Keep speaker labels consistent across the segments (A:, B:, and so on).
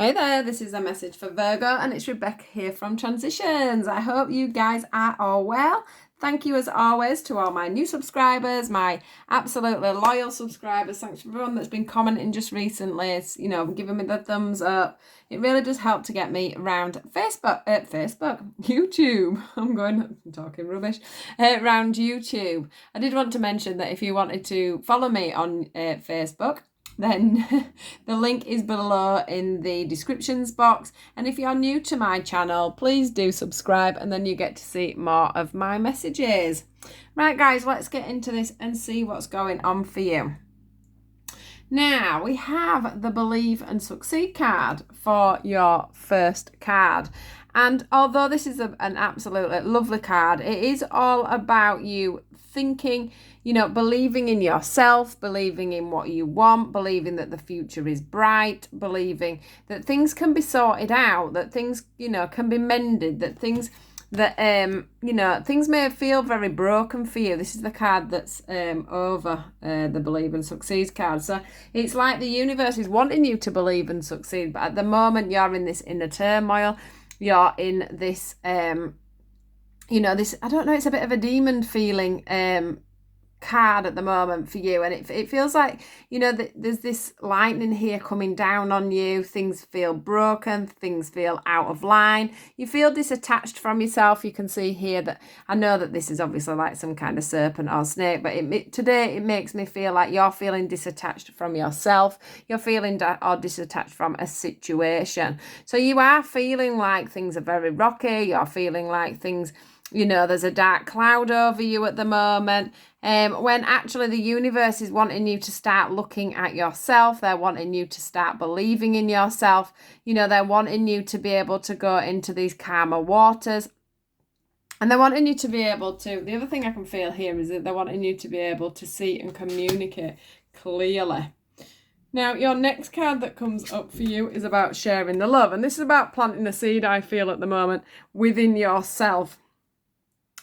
A: Hey there, this is a message for Virgo and it's Rebecca here from Transitions. I hope you guys are all well. Thank you as always to all my new subscribers, my absolutely loyal subscribers. Thanks to everyone that's been commenting just recently. It's, giving me the thumbs up. It really does help to get me around YouTube. I'm talking rubbish. Around YouTube. I did want to mention that if you wanted to follow me on Facebook, then the link is below in the descriptions box. And if you're new to my channel, please do subscribe and then you get to see more of my messages. Right, guys, let's get into this and see what's going on for you. Now, we have the Believe and Succeed card for your first card. And although this is an absolutely lovely card, it is all about you thinking, believing in yourself, believing in what you want, believing that the future is bright, believing that things can be sorted out, that things, can be mended, that things things may feel very broken for you. This is the card that's over the Believe and Succeed card. So it's like the universe is wanting you to believe and succeed, but at the moment you're in this inner turmoil. You're in this, this, I don't know, it's a bit of a demon feeling card at the moment for you, and it feels like there's this lightning here coming down on you. Things feel broken, things feel out of line, you feel disattached from yourself. You can see here that I know that this is obviously like some kind of serpent or snake, but today it makes me feel like you're feeling disattached from yourself, you're feeling or disattached from a situation. So you are feeling like things are very rocky, you're feeling like things, there's a dark cloud over you at the moment, when actually the universe is wanting you to start looking at yourself. They're wanting you to start believing in yourself. They're wanting you to be able to go into these calmer waters. And they're wanting you to be able to, the other thing I can feel here is that they're wanting you to be able to see and communicate clearly. Now, your next card that comes up for you is about sharing the love. And this is about planting a seed, I feel, at the moment, within yourself.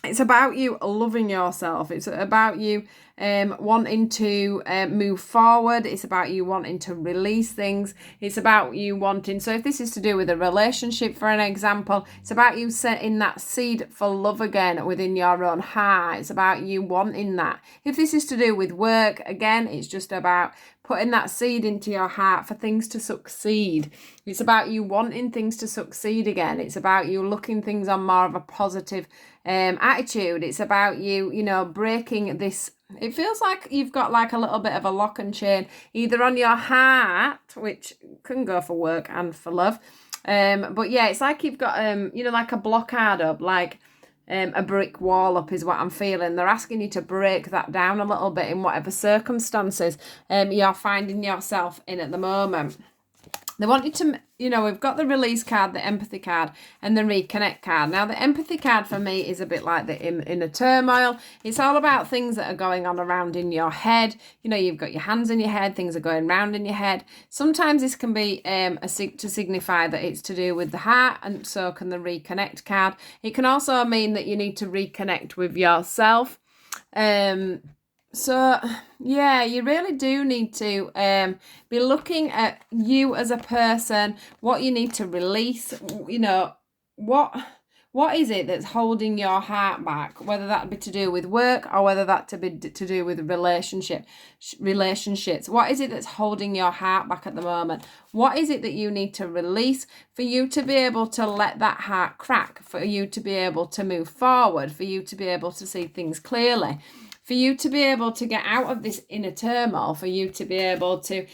A: It's about you loving yourself. It's about you wanting to move forward. It's about you wanting to release things. It's about you wanting, so if this is to do with a relationship, for an example, it's about you setting that seed for love again within your own heart. It's about you wanting that. If this is to do with work, again, it's just about putting that seed into your heart for things to succeed. It's about you wanting things to succeed again. It's about you looking things on more of a positive attitude. It's about you, breaking this. It feels like you've got like a little bit of a lock and chain, either on your heart, which can go for work and for love. But yeah, it's like you've got, like a blockade up, like a brick wall up is what I'm feeling. They're asking you to break that down a little bit in whatever circumstances you're finding yourself in at the moment. They want you to, we've got the release card, the empathy card, and the reconnect card. Now, the empathy card for me is a bit like the inner turmoil. It's all about things that are going on around in your head. You've got your hands in your head, things are going round in your head. Sometimes this can be to signify that it's to do with the heart, and so can the reconnect card. It can also mean that you need to reconnect with yourself. So, yeah, you really do need to be looking at you as a person, what you need to release, what is it that's holding your heart back, whether that be to do with work or whether that to be to do with relationships. What is it that's holding your heart back at the moment? What is it that you need to release for you to be able to let that heart crack, for you to be able to move forward, for you to be able to see things clearly, for you to be able to get out of this inner turmoil, for you to be able to,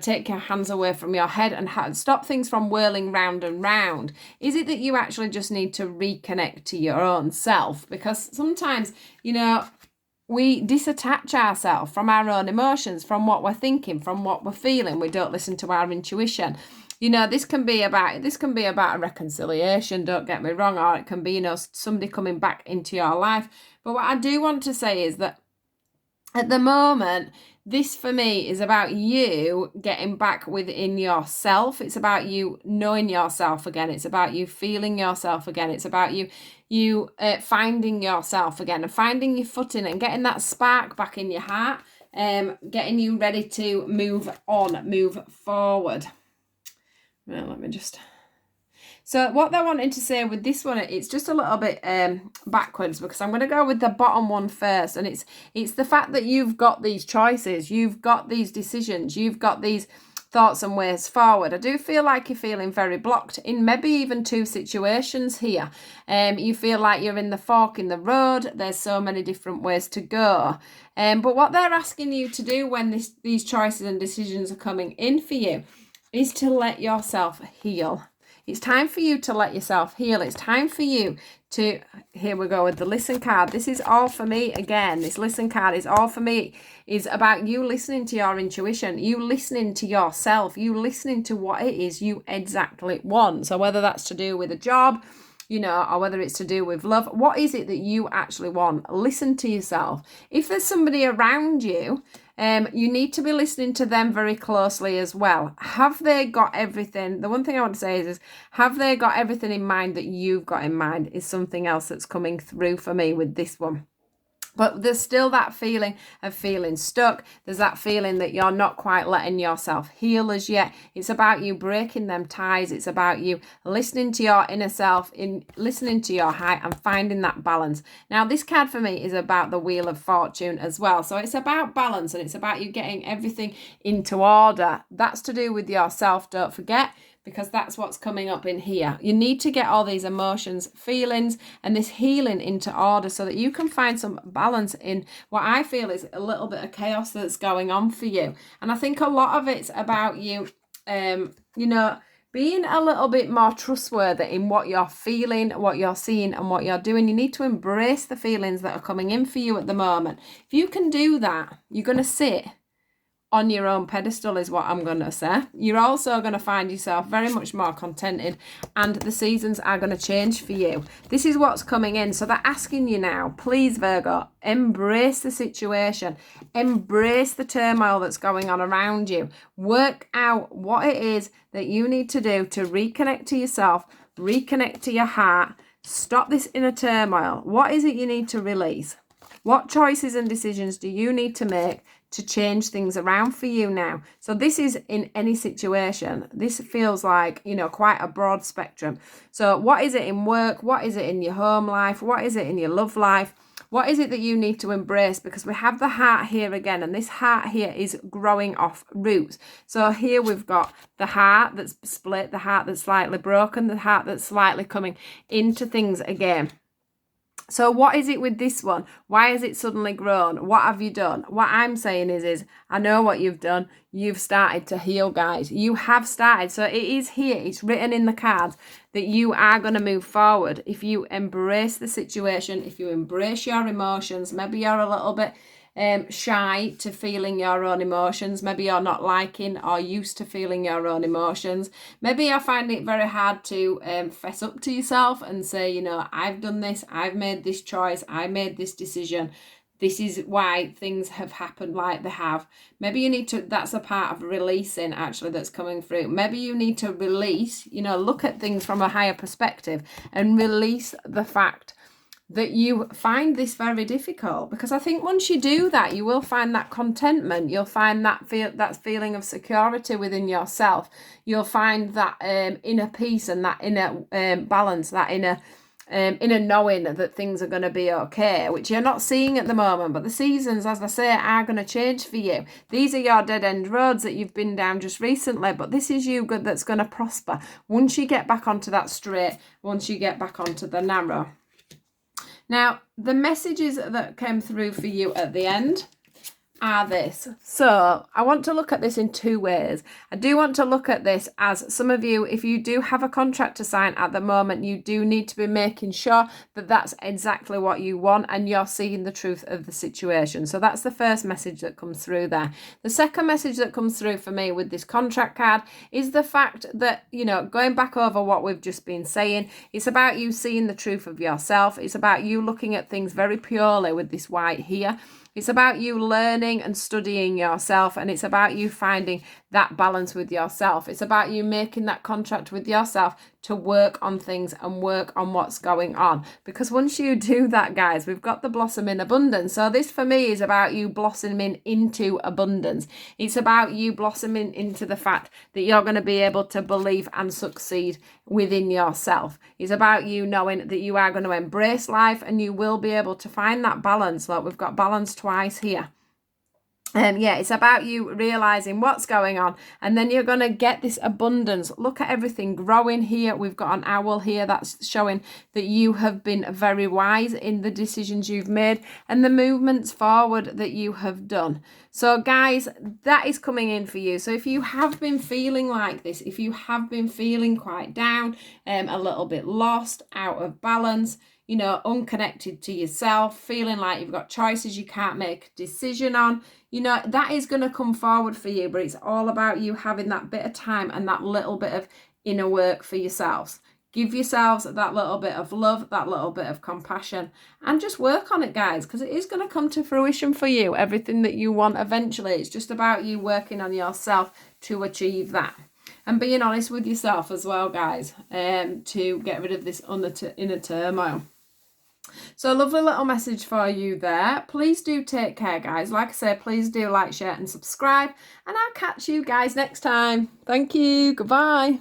A: take your hands away from your head and stop things from whirling round and round? Is it that you actually just need to reconnect to your own self? Because sometimes, we disattach ourselves from our own emotions, from what we're thinking, from what we're feeling. We don't listen to our intuition. This can be about a reconciliation, don't get me wrong, or it can be, somebody coming back into your life. But what I do want to say is that at the moment, this for me is about you getting back within yourself. It's about you knowing yourself again. It's about you feeling yourself again. It's about you finding yourself again and finding your footing and getting that spark back in your heart, getting you ready to move on, move forward. Well, let me just... So what they're wanting to say with this one, it's just a little bit backwards, because I'm going to go with the bottom one first. And it's the fact that you've got these choices, you've got these decisions, you've got these thoughts and ways forward. I do feel like you're feeling very blocked in maybe even two situations here. You feel like you're in the fork in the road. There's so many different ways to go. But what they're asking you to do when these choices and decisions are coming in for you is to let yourself heal. It's time for you to let yourself heal. It's time for you to, here we go with the listen card. This is all for me again. This listen card is all for me. Is about you listening to your intuition, you listening to yourself, you listening to what it is you exactly want. So whether that's to do with a job, or whether it's to do with love, what is it that you actually want? Listen to yourself. If there's somebody around you, you need to be listening to them very closely as well. Have they got everything? The one thing I want to say is have they got everything in mind that you've got in mind is something else that's coming through for me with this one. But there's still that feeling of feeling stuck. There's that feeling that you're not quite letting yourself heal as yet. It's about you breaking them ties. It's about you listening to your inner self, listening to your heart and finding that balance. Now, this card for me is about the Wheel of Fortune as well. So it's about balance, and it's about you getting everything into order. That's to do with yourself, don't forget, because that's what's coming up in here. You need to get all these emotions, feelings, and this healing into order so that you can find some balance in what I feel is a little bit of chaos that's going on for you. And I think a lot of it's about you, being a little bit more trustworthy in what you're feeling, what you're seeing, and what you're doing. You need to embrace the feelings that are coming in for you at the moment. If you can do that, you're going to sit on your own pedestal is what I'm going to say. You're also going to find yourself very much more contented, and the seasons are going to change for you. This is what's coming in. So they're asking you now, please, Virgo, embrace the situation. Embrace the turmoil that's going on around you. Work out what it is that you need to do to reconnect to yourself, reconnect to your heart, stop this inner turmoil. What is it you need to release? What choices and decisions do you need to make to change things around for you now? So this is in any situation. This feels like, quite a broad spectrum. So what is it in work? What is it in your home life? What is it in your love life? What is it that you need to embrace? Because we have the heart here again, and this heart here is growing off roots. So here we've got the heart that's split, the heart that's slightly broken, the heart that's slightly coming into things again. So what is it with this one? Why has it suddenly grown? What have you done? What I'm saying is I know what you've done. You've started to heal, guys. You have started. So it is here. It's written in the cards that you are going to move forward. If you embrace the situation, if you embrace your emotions, maybe you're a little bit shy to feeling your own emotions. Maybe you're not liking or used to feeling your own emotions. Maybe you're finding it very hard to fess up to yourself and say, I've done this, I've made this choice, I made this decision. This is why things have happened like they have. Maybe you need to, that's a part of releasing actually that's coming through. Maybe you need to release, look at things from a higher perspective and release the fact that you find this very difficult, because I think once you do that, you will find that contentment. You'll find that feeling of security within yourself. You'll find that inner peace and that inner balance, that inner knowing that things are going to be okay, which you're not seeing at the moment. But the seasons, as I say, are going to change for you. These are your dead end roads that you've been down just recently, but this is you good that's going to prosper once you get back onto that straight, once you get back onto the narrow. Now, the messages that came through for you at the end are this. So I want to look at this in two ways. I do want to look at this as some of you, if you do have a contract to sign at the moment, you do need to be making sure that that's exactly what you want and you're seeing the truth of the situation. So that's the first message that comes through there. The second message that comes through for me with this contract card is the fact that, going back over what we've just been saying, it's about you seeing the truth of yourself. It's about you looking at things very purely with this white here. It's about you learning and studying yourself, and it's about you finding that balance with yourself. It's about you making that contract with yourself to work on things and work on what's going on. Because once you do that, guys, we've got the blossom in abundance. So this for me is about you blossoming into abundance. It's about you blossoming into the fact that you're going to be able to believe and succeed within yourself. It's about you knowing that you are going to embrace life and you will be able to find that balance. Look, we've got balance twice here. And yeah, it's about you realizing what's going on, and then you're going to get this abundance. Look at everything growing here. We've got an owl here that's showing that you have been very wise in the decisions you've made and the movements forward that you have done. So guys, that is coming in for you. So if you have been feeling like this, if you have been feeling quite down, a little bit lost, out of balance, you know, unconnected to yourself, feeling like you've got choices you can't make a decision on, you know, that is going to come forward for you. But it's all about you having that bit of time and that little bit of inner work for yourselves. Give yourselves that little bit of love, that little bit of compassion, and just work on it, guys, because it is going to come to fruition for you. Everything that you want eventually. It's just about you working on yourself to achieve that. And being honest with yourself as well, guys, to get rid of this inner turmoil. So a lovely little message for you there. Please do take care, guys. Like I said, please do like, share and subscribe. And I'll catch you guys next time. Thank you. Goodbye.